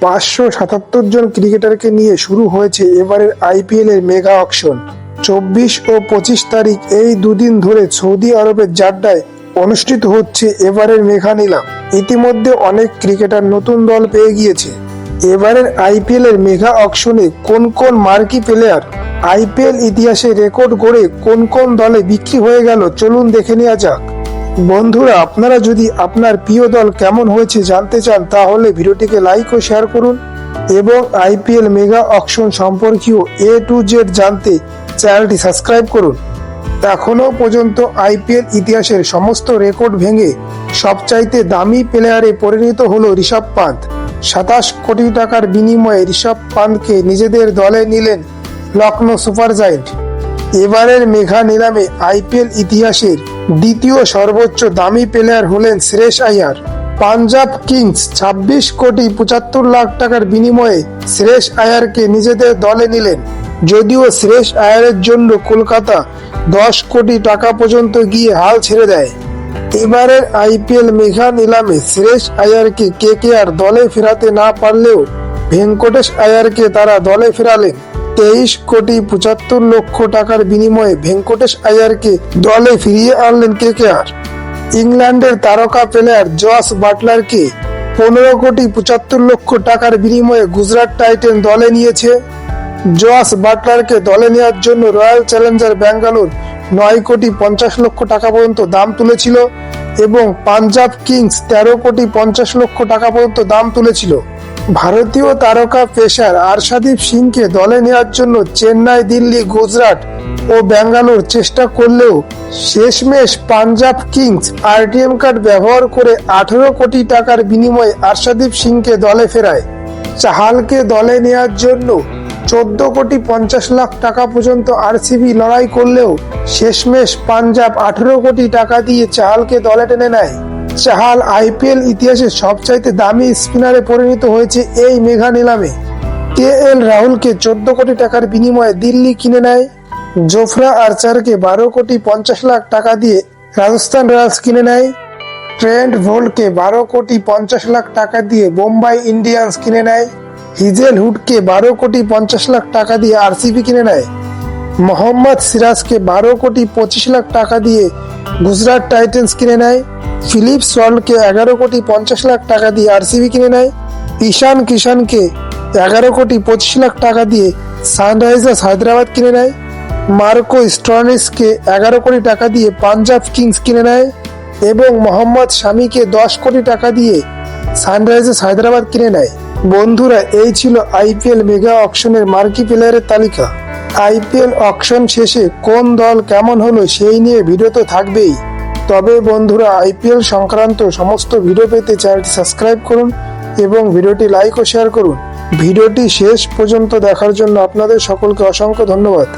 577 জন ক্রিকেটারকে নিয়ে শুরু হয়েছে এবারের আইপিএল এর মেগা অকশন। 24 ও 25 তারিখ এই দুদিন ধরে সৌদি আরবের জাড্ডায় অনুষ্ঠিত হচ্ছে এবারের মেগা নিলাম। ইতিমধ্যে অনেক ক্রিকেটার নতুন দল পেয়ে গিয়েছে। এবারের আইপিএল এর মেগা অকশনে কোন কোন মার্কি প্লেয়ার আইপিএল ইতিহাসে রেকর্ড গড়ে কোন কোন দলে বিক্রি হয়ে গেল, চলুন দেখে নেওয়া যাক। বন্ধুরা, আপনারা যদি আপনার প্রিয় দল কেমন হয়েছে জানতে চান তাহলে ভিডিওটিকে লাইক ও শেয়ার করুন এবং আইপিএল মেগা অকশন সম্পর্কীয় A to Z জানতে চ্যানেলটি সাবস্ক্রাইব করুন। এখনো পর্যন্ত আইপিএল ইতিহাসের সমস্ত রেকর্ড ভেঙে সবচাইতে দামি প্লেয়ারে পরিণত হলো ঋষভ পান্ত। 27 কোটি টাকার বিনিময়ে ঋষভ পান্তকে নিজেদের দলে নিলেন লখনৌ সুপার জায়েন্ট। এবারের মেগা নিলামে আইপিএল ইতিহাসের দ্বিতীয় সর্বোচ্চ দামি প্লেয়ার হলেন শ্রেয়স আইয়ার। পাঞ্জাব কিংস 26 কোটি 75 লাখ টাকার বিনিময়ে শ্রেয়স আইয়ারকে নিজেদের দলে নিলেন। যদিও শ্রেয়স আইয়ারের জন্য কলকাতা 10 কোটি টাকা পর্যন্ত গিয়ে হাল ছেড়ে দেয়। এবারের আইপিএল মেগা নিলামে শ্রেয়স আইয়ারকে কেকেআর দলে ফেরাতে না পারলেও ভেঙ্কটেশ আইয়ারকে তারা দলে ফেরালেন। 23 কোটি 75 লক্ষ টাকার বিনিময়ে ভেঙ্কটেশ আইয়ারকে দলে ফিরিয়ে আনলেন কেকেআর। ইংল্যান্ডের তারকা প্লেয়ার জস বাটলারকে 15 কোটি 75 লক্ষ টাকার বিনিময়ে গুজরাট টাইটেন দলে নিয়েছে। জস বাটলারকে দলে নেওয়ার জন্য রয়্যাল চ্যালেঞ্জার ব্যাঙ্গালোর 9 কোটি 50 লক্ষ টাকা পর্যন্ত দাম তুলেছিল এবং পাঞ্জাব কিংস 13 কোটি 50 লক্ষ টাকা পর্যন্ত দাম তুলেছিল। ভারতীয় তারকা পেসার আরশাদীপ সিংকে দলে নেওয়ার জন্য চেন্নাই, দিল্লি, গুজরাট ও ব্যাঙ্গালোর চেষ্টা করলেও শেষমেশ পাঞ্জাব কিংস আরটিএম কার্ড ব্যবহার করে 18 কোটি টাকার বিনিময়ে আরশাদীপ সিংকে দলে ফেরায়। চাহালকে দলে নেওয়ার জন্য 14 কোটি 50 লাখ টাকা পর্যন্ত আরসিবি লড়াই করলেও শেষমেশ পাঞ্জাব 18 কোটি টাকা দিয়ে চাহালকে দলে টেনে নেয়। চাহাল আইপিএল ইতিহাসে সবচাইতে দামি স্পিনারে পরিণত হয়েছে এই মেগা নিলামে। KL রাহুলকে 14 কোটি টাকার বিনিময়ে দিল্লি কিনে নেয়। জোফরা আর্চারকে 12 কোটি 50 লাখ টাকা দিয়ে রাজস্থান রয়্যালস কিনে নেয়। ট্রেন্ট বোল্টকে 12 কোটি 50 লাখ টাকা দিয়ে বোম্বাই ইন্ডিয়ান্স কিনে নেয়। হিজেলউডকে 12 কোটি 50 লাখ টাকা দিয়ে আরসিবি কিনে নেয়। মোহাম্মদ সিরাজকে 12 কোটি 25 লাখ টাকা দিয়ে গুজরাট টাইটেন্স কিনে নেয়। ফিলিপ সল্টকে 11 কোটি 50 লাখ টাকা দিয়ে আরসিবি কিনে নেয়। ঈশান কিষানকে 11 কোটি 25 লাখ টাকা দিয়ে সানরাইজার্স হায়দ্রাবাদ কিনে নেয়। মার্কো স্টোয়নিসকে 11 কোটি টাকা দিয়ে পাঞ্জাব কিংস কিনে নেয় এবং মোহাম্মদ শামিকে 10 কোটি টাকা দিয়ে সানরাইজার্স হায়দ্রাবাদ কিনে নেয়। বন্ধুরা, এই ছিল আইপিএল মেগা অকশনের মার্কি প্লেয়ারের তালিকা। আইপিএল অকশন শেষে কোন দল কেমন হলো সেই নিয়ে ভিডিও তো থাকবেই। তবে বন্ধুরা, আইপিএল সংক্রান্ত সমস্ত ভিডিও পেতে চ্যানেলটি সাবস্ক্রাইব করুন এবং ভিডিওটি লাইক ও শেয়ার করুন। ভিডিওটি শেষ পর্যন্ত দেখার জন্য আপনাদের সকলকে অসংখ্য ধন্যবাদ।